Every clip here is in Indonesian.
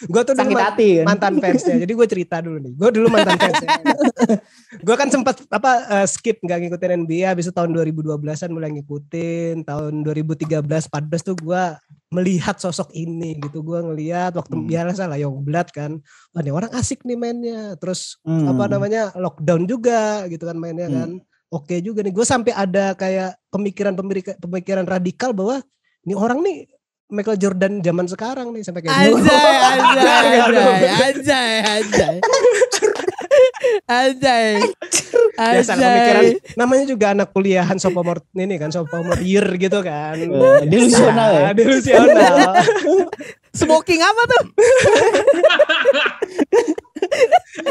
Gue tuh sakit hati kan? mantan fansnya. Jadi gue cerita dulu nih. Gue dulu mantan fansnya. Gue kan sempat skip nggak ngikutin NBA. Habis itu tahun 2012an mulai ngikutin. Tahun 2013-14 tuh gue melihat sosok ini gitu. Gue ngelihat waktu biasa lah Youngblood kan. Wah, ini orang asik nih mainnya. Terus lockdown juga gitu kan mainnya kan. Oke juga nih. Gue sampai ada kayak pemikiran radikal bahwa ini orang nih Michael Jordan zaman sekarang nih sampai kayak Anjay. Biasa pemikiran namanya juga anak kuliahan sophomore ini kan sophomore year gitu kan. Delusional ya. Delusional. Smoking apa tuh?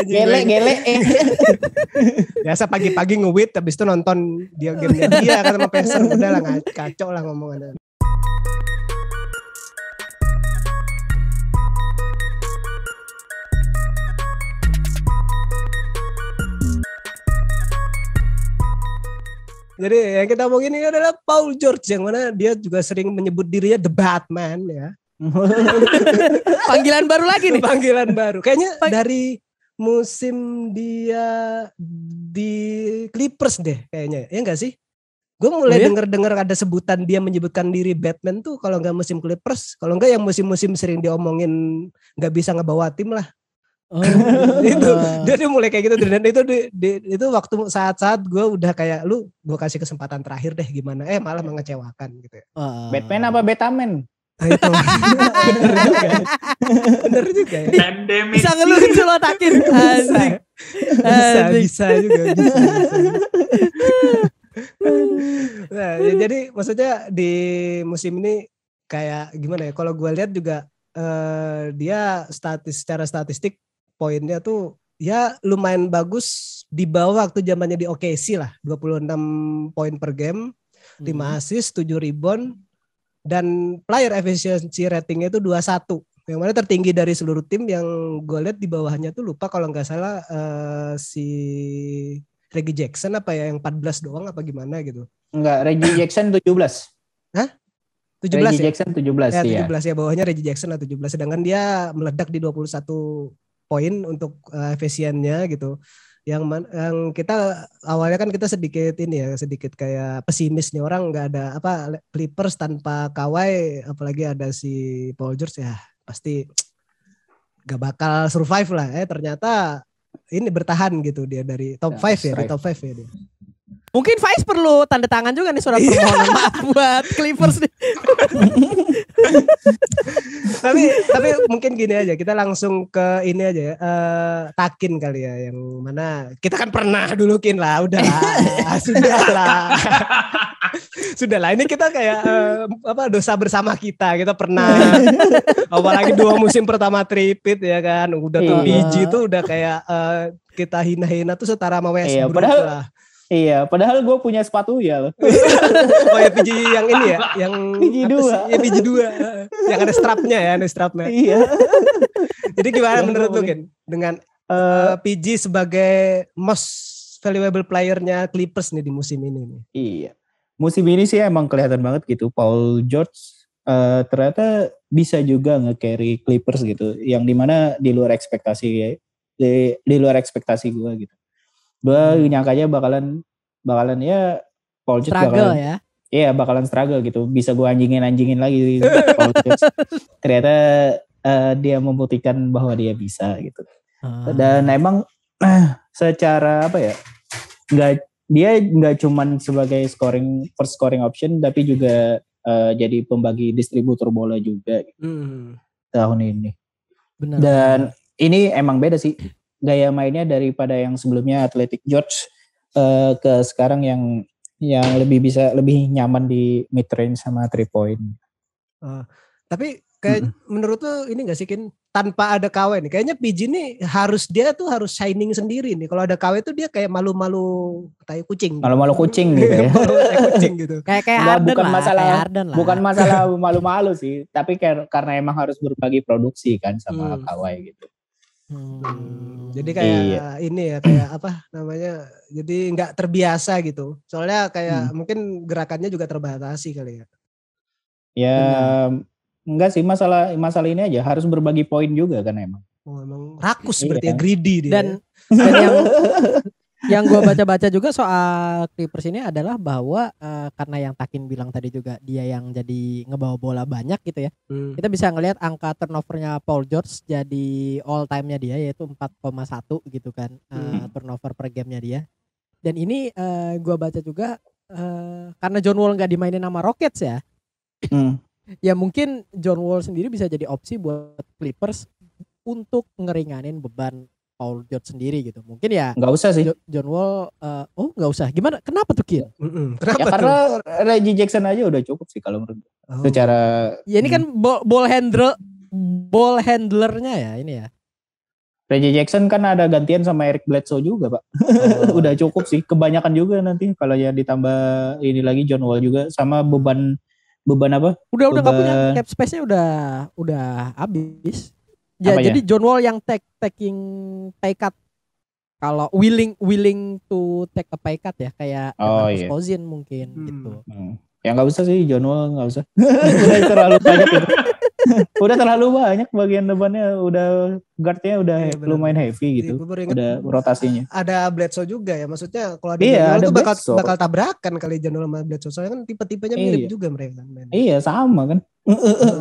Gele. Biasa pagi-pagi nge-wit habis itu nonton game-nya dia kan sama Pacer udah lah kacau lah ngomongannya. Jadi yang kita omongin ini adalah Paul George yang mana dia juga sering menyebut dirinya The Batman ya. Panggilan baru lagi nih. Panggilan baru. Kayaknya dari musim dia di Clippers deh kayaknya. Ya enggak sih? Gue mulai dengar ada sebutan dia menyebutkan diri Batman tuh kalau enggak musim Clippers. Kalau enggak yang musim-musim sering diomongin enggak bisa ngebawa tim lah. Itu dia mulai kayak gitu dan itu waktu saat-saat gue udah kayak gue kasih kesempatan terakhir deh gimana malah mengecewakan gitu ya. Batman apa Betaman? Itu bener juga ya. Pandemic. Bisa ngelucu lo takin. Bisa juga. Nah, ya jadi maksudnya di musim ini kayak gimana ya? Kalau gue lihat juga dia secara statistik poinnya tuh ya lumayan bagus di bawah waktu zamannya di OKC lah. 26 poin per game, 5 assist, 7 rebound dan player efficiency ratingnya itu 21. Yang mana tertinggi dari seluruh tim yang gue lihat di bawahnya tuh lupa kalau nggak salah si Reggie Jackson apa ya yang 14 doang apa gimana gitu. Enggak, Reggie Jackson 17. Hah? 17 Reggie ya? Jackson 17 ya. 17 ya bawahnya Reggie Jackson lah 17 sedangkan dia meledak di 21 poin untuk efisiennya gitu. Yang kita awalnya kan kita sedikit kayak pesimis nih orang nggak ada Clippers tanpa Kawhi apalagi ada si Paul George ya pasti nggak bakal survive lah. Ternyata ini bertahan gitu dia dari top 5 ya, di top 5 ya dia. Mungkin Faiz perlu tanda tangan juga nih surat permohonan maaf buat Clippers nih. tapi mungkin gini aja kita langsung ke ini aja ya Takin kali ya yang mana kita kan pernah dulukin lah udahlah sudahlah ini kita kayak dosa bersama kita pernah apalagi 2 musim pertama tripit ya kan udah tuh PG tuh udah kayak kita hina-hina tuh setara sama Westbrook lah. Iya, padahal gue punya sepatu ya loh. Oh ya PG yang ini ya, yang PG 2. Ya PG 2. Yang ada strapnya. Iya. Jadi gimana menurut lu Ken dengan PG sebagai most valuable player-nya Clippers nih di musim ini nih? Iya. Musim ini sih emang kelihatan banget gitu Paul George ternyata bisa juga nge-carry Clippers gitu, yang dimana di luar ekspektasi di luar ekspektasi gue gitu. Gue nyangkanya bakalan ya Paul George struggle bakalan, ya. Iya bakalan struggle gitu. Bisa gue anjingin lagi Paul George. Ternyata dia membuktikan bahwa dia bisa gitu. Dan emang secara dia nggak cuman sebagai first scoring option tapi juga jadi pembagi distributor bola juga gitu, tahun ini. Benar. Dan ini emang beda sih gaya mainnya daripada yang sebelumnya Athletic George ke sekarang yang lebih nyaman di mid range sama 3 point. Tapi kayak menurut lu ini gak sih Kin tanpa ada Kawhi nih kayaknya PG nih harus shining sendiri nih. Kalau ada Kawhi tuh dia kayak malu-malu tai kucing. Malu-malu kucing gitu ya. Tai kucing gitu. Kayak Harden Bukan masalah malu-malu sih, tapi karena emang harus berbagi produksi kan sama Kawhi gitu. Jadi kayak ini ya kayak jadi nggak terbiasa gitu soalnya kayak mungkin gerakannya juga terbatasi kali ya. Ya Enggak sih, masalah ini aja harus berbagi poin juga kan emang. Oh, emang rakus berarti ya, greedy dia. Dan yang gue baca-baca juga soal Clippers ini adalah bahwa karena yang Takin bilang tadi juga dia yang jadi ngebawa bola banyak gitu ya. Kita bisa ngelihat angka turnovernya Paul George jadi all time-nya dia yaitu 4,1 gitu kan. Turnover per game-nya dia. Dan ini gue baca juga karena John Wall nggak dimainin sama Rockets ya. Ya mungkin John Wall sendiri bisa jadi opsi buat Clippers untuk ngeringanin beban Paul George sendiri gitu. Mungkin ya nggak usah sih. John Wall nggak usah. Gimana? Kenapa tuh Kin? Kenapa ya tuh? Karena Reggie Jackson aja udah cukup sih kalau menurut gue. Secara ya ini kan ball handlernya ya ini ya. Reggie Jackson kan ada gantian sama Eric Bledsoe juga Pak. Udah cukup sih. Kebanyakan juga nanti kalau ya ditambah ini lagi John Wall juga sama beban apa? Udah nggak punya cap space-nya udah habis. Ya apa jadi John Wall yang taking pay cut. Kalau willing to take a pay cut ya kayak Marcus Cousins mungkin gitu. Ya nggak usah sih John Wall nggak usah. Udah terlalu banyak itu. Udah terlalu banyak bagian depannya udah guardnya udah lumayan heavy gitu. Udah rotasinya. Ada Bledsoe juga ya maksudnya kalau ada John Wall tuh bakal tabrakan kali John Wall sama Bledsoe soalnya kan tipe-tipenya mirip juga mereka kan. Iya sama kan.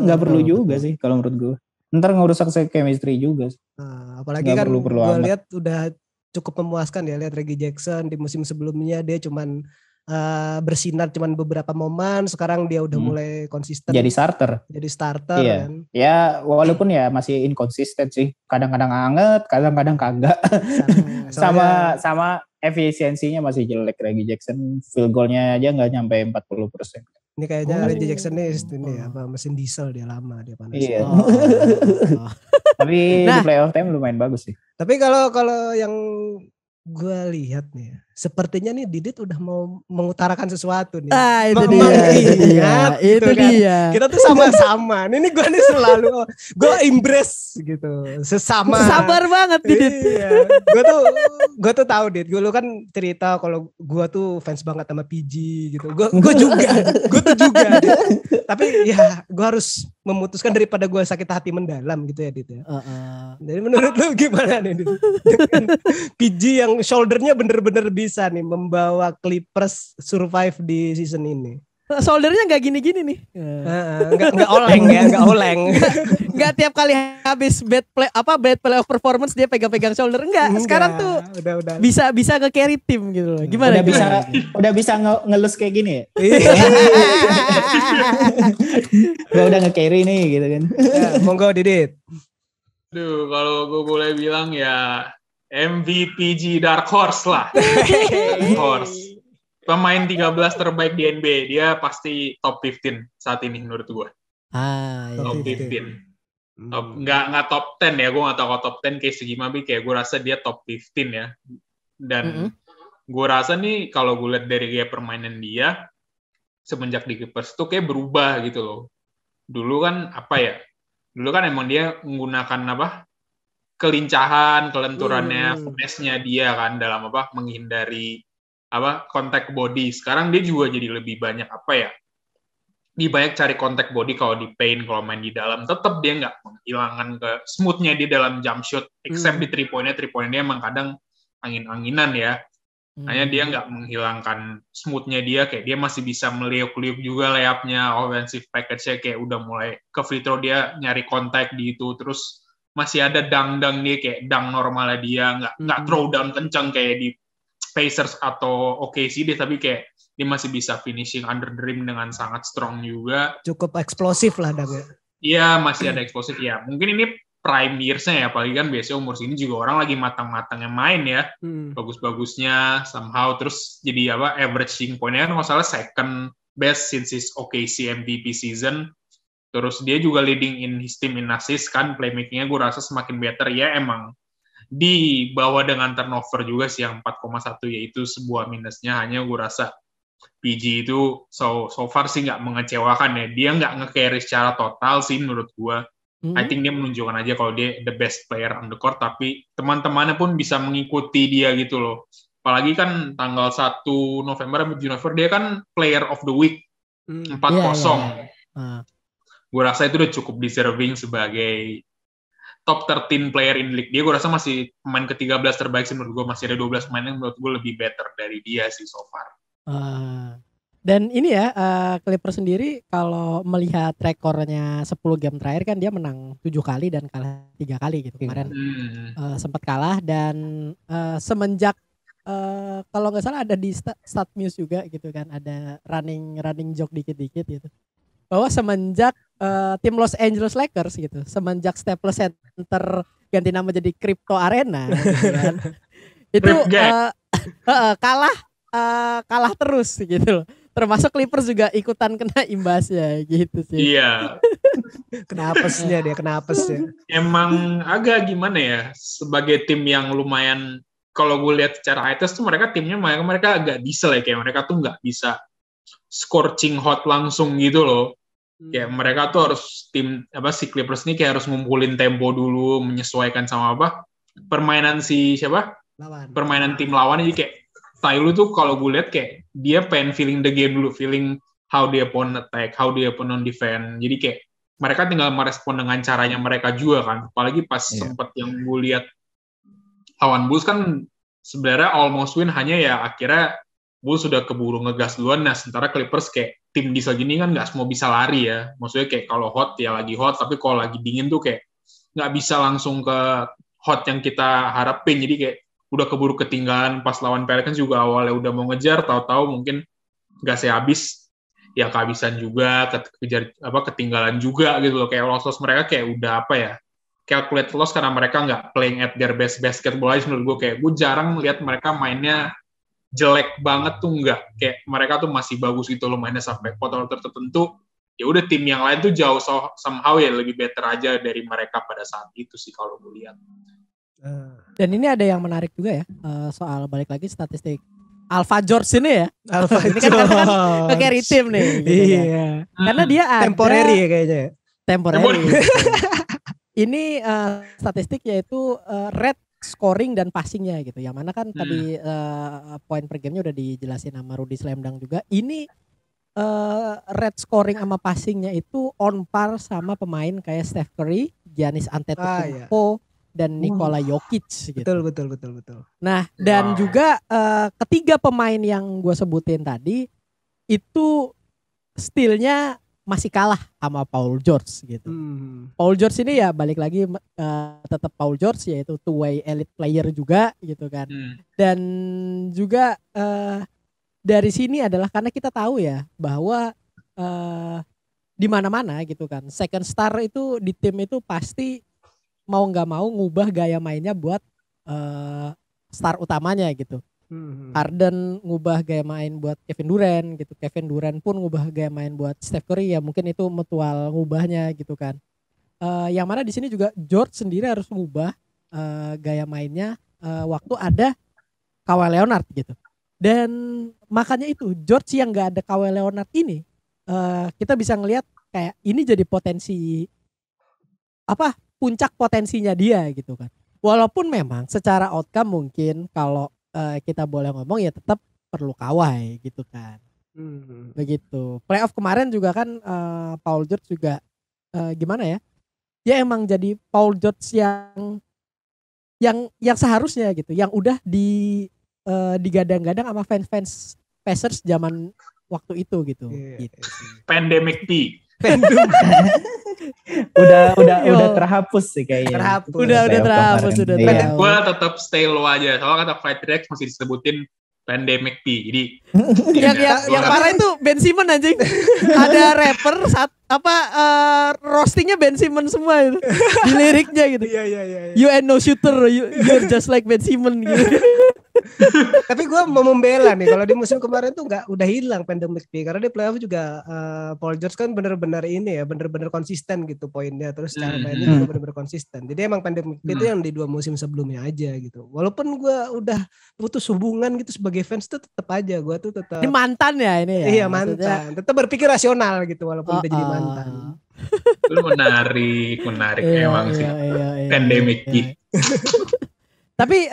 Nggak perlu juga sih kalau menurut gue. Ntar ngerusak chemistry juga. Apalagi kan gue lihat udah cukup memuaskan ya lihat Reggie Jackson di musim sebelumnya dia cuman bersinar cuman beberapa momen, sekarang dia udah mulai konsisten. Jadi starter iya. Kan. Ya walaupun ya masih inkonsisten sih. Kadang-kadang anget, kadang-kadang kagak. sama efisiensinya masih jelek Reggie Jackson. Field goalnya aja nggak nyampe 40%. Ini kayaknya Reggie Jackson ini mesin diesel dia lama dia panas. Iya. Tapi di playoff time lumayan bagus sih. Tapi kalau yang gue lihat nih, sepertinya nih Didit udah mau mengutarakan sesuatu nih. Itu dia. Kita tuh sama-sama. Ini gue nih selalu gue embrace gitu, sesama. Sabar banget Didit. Iya. Gue tuh tahu Didit. Gue kan cerita kalau gue tuh fans banget sama PG gitu. Gue juga. Tapi ya gue harus memutuskan daripada gue sakit hati mendalam gitu ya Dit ya. Jadi menurut lu gimana nih Dit? PG yang shouldernya bener-bener bisa nih membawa Clippers survive di season ini. Shouldernya nggak gini-gini nih. Nggak oleng ya, nggak oleng. Nggak tiap kali habis bad playoff performance dia pegang-pegang shoulder enggak. Sekarang tuh udah. bisa nge-carry tim gitu loh. Gimana? Udah bisa ngelus kayak gini ya. Udah nge-carry nih gitu kan. Ya, monggo Didit. Duh, kalau gue boleh bilang ya MVPG Dark Horse lah. Horse. Pemain 13 terbaik di NBA. Dia pasti top 15 saat ini menurut gue. Top 15. Nggak top 10 ya. Gue nggak tahu kalau top 10 kayak segimana. Kayak gue rasa dia top 15 ya. Dan gue rasa nih kalau gue lihat dari gaya permainan dia semenjak di Clippers tuh kayak berubah gitu loh. Dulu kan Dulu kan emang dia menggunakan kelincahan, kelenturannya, finesse-nya dia kan dalam menghindari kontak body. Sekarang dia juga jadi lebih banyak dia banyak cari kontak body kalau di paint, kalau main di dalam. Tetap dia nggak menghilangkan ke smooth-nya dia dalam jump shot, except di 3-point-nya. 3-point dia emang kadang angin-anginan ya. Hanya dia nggak menghilangkan smooth-nya dia, kayak dia masih bisa meliuk-liuk juga layupnya, offensive package-nya kayak udah mulai ke free throw dia nyari kontak di itu, terus masih ada dang-dang dia kayak dang normalnya dia, nggak throw down kencang kayak di Pacers atau OKC dia, tapi kayak dia masih bisa finishing under the rim dengan sangat strong juga. Cukup eksplosif lah dang ya. Iya, masih ada eksplosif ya. Mungkin ini prime years-nya ya, apalagi kan biasanya umur segini juga orang lagi matang-matangnya main ya, bagus-bagusnya somehow, terus jadi averaging point-nya kan masalah second best since his OKC MVP season, terus dia juga leading in his team in assist kan, playmaking-nya gue rasa semakin better ya, emang di bawah dengan turnover juga sih yang 4,1 yaitu sebuah minusnya, hanya gue rasa PG itu so far sih nggak mengecewakan ya, dia nggak nge-carry secara total sih menurut gue. I think dia menunjukkan aja kalau dia the best player on the court, tapi teman-temannya pun bisa mengikuti dia gitu loh. Apalagi kan tanggal 1 November dia kan player of the week 4-0. gue rasa itu udah cukup deserving sebagai top 13 player in the league. Dia gue rasa masih pemain ke-13 terbaik sih menurut gue. Masih ada 12 pemain yang menurut gue lebih better dari dia sih so far. Dan ini ya, Clippers sendiri kalau melihat rekornya 10 game terakhir kan dia menang 7 kali dan kalah 3 kali gitu. Kemarin sempat kalah dan semenjak kalau nggak salah ada di Stat News juga gitu kan, ada running joke dikit-dikit gitu. Bahwa semenjak tim Los Angeles Lakers gitu, semenjak Staples Center ganti nama jadi Crypto Arena gitu kan, itu kalah terus gitu loh. Termasuk Clippers juga ikutan kena imbasnya gitu sih. Iya. Kena apesnya dia, kena apesnya. Emang agak gimana ya, sebagai tim yang lumayan, kalau gue lihat secara eye test tuh mereka timnya mereka agak diesel ya, kayak mereka tuh nggak bisa scorching hot langsung gitu loh. Kayak mereka tuh harus si Clippers ini kayak harus ngumpulin tempo dulu, menyesuaikan sama permainan permainan tim lawan. Jadi kayak style tuh kalau gue lihat kayak dia pengen feeling the game dulu, feeling how the opponent attack, how the opponent defend. Jadi kayak mereka tinggal merespon dengan caranya mereka juga kan. Apalagi pas sempet yang gue lihat lawan Bulls kan sebenarnya almost win, hanya ya akhirnya Bulls sudah keburu ngegas duluan. Nah sementara Clippers kayak tim diesel gini kan nggak semua bisa lari ya. Maksudnya kayak kalau hot ya lagi hot, tapi kalau lagi dingin tuh kayak nggak bisa langsung ke hot yang kita harapin. Jadi kayak udah keburu ketinggalan pas lawan Pelicans juga awalnya udah mau ngejar, tahu-tahu mungkin nggak sehabis ya kehabisan juga, ketinggalan juga gitu loh. Kayak loss mereka kayak udah calculate loss karena mereka nggak playing at their best basketball aja menurut gue. Kayak gue jarang melihat mereka mainnya jelek banget tuh, nggak. Kayak mereka tuh masih bagus gitu loh mainnya sampai quarter tertentu. Ya udah tim yang lain tuh jauh somehow ya lebih better aja dari mereka pada saat itu sih kalau gue lihat. Dan ini ada yang menarik juga ya, soal balik lagi statistik Alpha George ini ya. Ini kan carry tim nih. Gitu iya. Kan. Karena dia ada temporary ya kayaknya. Temporary. Ini statistik yaitu red scoring dan passingnya gitu. Yang mana kan tadi poin per gamenya udah dijelasin sama Rudy Slamdang juga. Ini red scoring sama passingnya itu on par sama pemain kayak Steph Curry, Giannis Antetokounmpo, dan Nikola Jokic gitu. Betul. Nah, dan juga ketiga pemain yang gue sebutin tadi itu steal-nya masih kalah sama Paul George gitu. Paul George ini ya balik lagi tetap Paul George, yaitu two-way elite player juga gitu kan. Dan juga dari sini adalah karena kita tahu ya bahwa di mana-mana gitu kan, second star itu di tim itu pasti mau nggak mau ngubah gaya mainnya buat star utamanya gitu. Harden ngubah gaya main buat Kevin Durant gitu. Kevin Durant pun ngubah gaya main buat Steph Curry, ya mungkin itu mutual ngubahnya gitu kan. Yang mana di sini juga George sendiri harus ngubah gaya mainnya waktu ada Kawhi Leonard gitu. Dan makanya itu George yang nggak ada Kawhi Leonard ini, kita bisa ngelihat kayak ini jadi potensi puncak potensinya dia gitu kan. Walaupun memang secara outcome mungkin kalau kita boleh ngomong ya tetap perlu Kawhi gitu kan. Begitu. Playoff kemarin juga kan Paul George juga gimana ya? Dia emang jadi Paul George yang seharusnya gitu, yang udah digadang-gadang sama fans Pacers zaman waktu itu gitu. Gitu. Pandemic P. udah terhapus sih kayaknya. Udah terhapus. Gue tetap stay low aja. Soalnya kata Fight Rex masih disebutin Pandemic P. Jadi yang parah itu Ben Simmons anjing. Ada rapper roastingnya Ben Simmons semua itu. Di liriknya gitu. Iya. You ain't no shooter, you're just like Ben Simmons gitu. Tapi gue mau membela nih, kalau di musim kemarin tuh udah hilang Pandemic P, karena di playoff juga Paul George kan bener-bener konsisten gitu poinnya, terus cara mainnya juga bener-bener konsisten. Jadi emang Pandemic P itu yang di 2 musim sebelumnya aja gitu. Walaupun gue udah putus hubungan gitu sebagai fans tuh tetap aja gue tuh tetap. Ini mantan ya ini ya. Iya mantan. Tetap berpikir rasional gitu walaupun udah jadi mantan. Itu menarik emang sih. Pandemic P. Tapi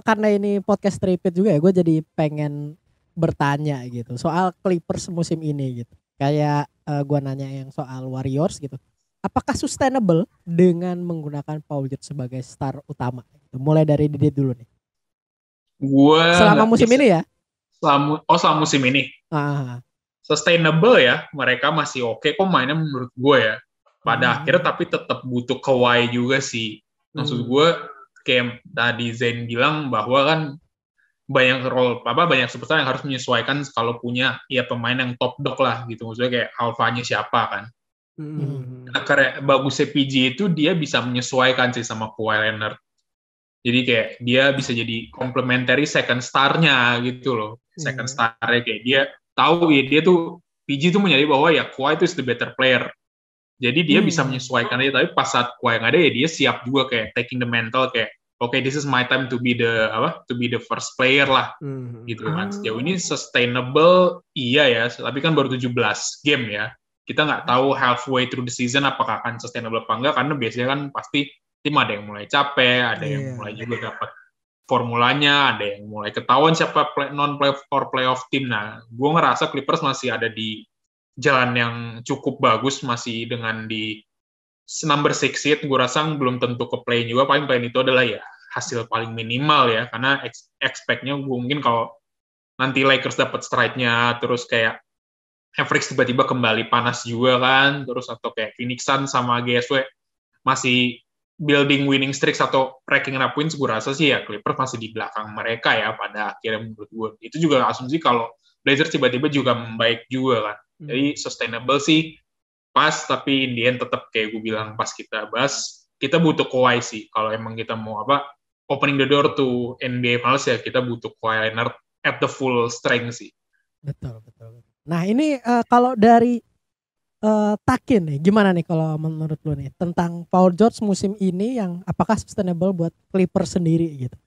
karena ini podcast repeat juga ya, gue jadi pengen bertanya gitu soal Clippers musim ini gitu. Kayak gua nanya yang soal Warriors gitu. Apakah sustainable dengan menggunakan Paul George sebagai star utama? Mulai dari Didit dulu nih. Selama musim ini ya? Selama musim ini. Sustainable ya, mereka masih oke kok mainnya menurut gue ya. Pada akhirnya tapi tetap butuh Kawhi juga sih. Maksud gue kayak tadi Zain bilang bahwa kan banyak superstar yang harus menyesuaikan kalau punya ya pemain yang top dog lah gitu. Maksudnya kayak alfanya siapa kan. Nah, karena bagusnya PG itu dia bisa menyesuaikan sih sama Kawhi Leonard. Jadi kayak dia bisa jadi complementary second star-nya gitu loh. Second star-nya kayak dia tahu ya dia tuh PG tuh menyadari bahwa ya Kawhi itu is the better player. Jadi dia bisa menyesuaikan aja, tapi pas saat Kawhi nggak ada ya dia siap juga kayak taking the mental kayak okay, this is my time to be the first player lah. Gitu kan. Sejauh ini sustainable iya ya, tapi kan baru 17 game ya. Kita nggak tahu halfway through the season apakah akan sustainable apa enggak, karena biasanya kan pasti tim ada yang mulai capek, ada yang mulai juga dapat formulanya, ada yang mulai ketahuan siapa non-playoff or playoff tim. Nah, gue ngerasa Clippers masih ada di jalan yang cukup bagus, masih dengan di number 6 seed, gue rasa belum tentu ke play juga, paling play itu adalah ya hasil paling minimal ya, karena expect-nya gue mungkin kalau nanti Lakers dapat stride-nya, terus kayak Mavericks tiba-tiba kembali panas juga kan, terus atau kayak Phoenix Suns sama GSW masih building winning streaks atau racking up wins, gue rasa sih ya Clippers masih di belakang mereka ya pada akhirnya menurut gue. Itu juga asumsi kalau Blazers tiba-tiba juga membaik juga kan. Jadi sustainable sih pas, tapi in the end tetap kayak gue bilang pas kita bahas, kita butuh Kawhi sih. Kalau emang kita mau opening the door to NBA Finals ya kita butuh Kawhi Leonard at the full strength sih. Betul. Nah ini kalau dari Takin nih, gimana nih kalau menurut lu nih tentang Paul George musim ini yang apakah sustainable buat Clippers sendiri gitu?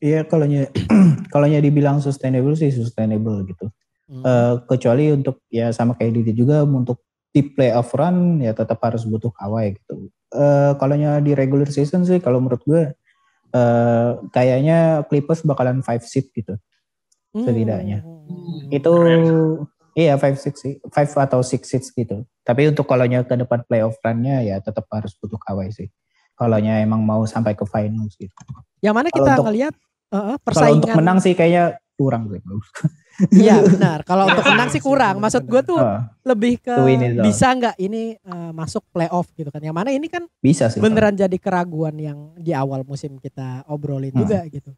Iya, kalau dibilang sustainable sih sustainable gitu. Kecuali untuk ya sama kayak Didi juga untuk di playoff run ya tetap harus butuh Kawhi gitu. Kalau di regular season sih kalau menurut gue kayaknya Clippers bakalan 5 seed gitu. Setidaknya. Itu iya 5 atau 6 seeds gitu. Tapi untuk kalau ke depan playoff run-nya ya tetap harus butuh Kawhi sih. Kalau emang mau sampai ke finals gitu. Yang mana kita ngelihat persaingan. Kalau untuk menang sih kayaknya kurang gitu. Iya benar. Kalau untuk menang sih kurang. Maksud gue tuh lebih ke bisa nggak ini masuk playoff gitu kan. Yang mana ini kan bisa sih. Beneran jadi keraguan yang di awal musim kita obrolin juga gitu.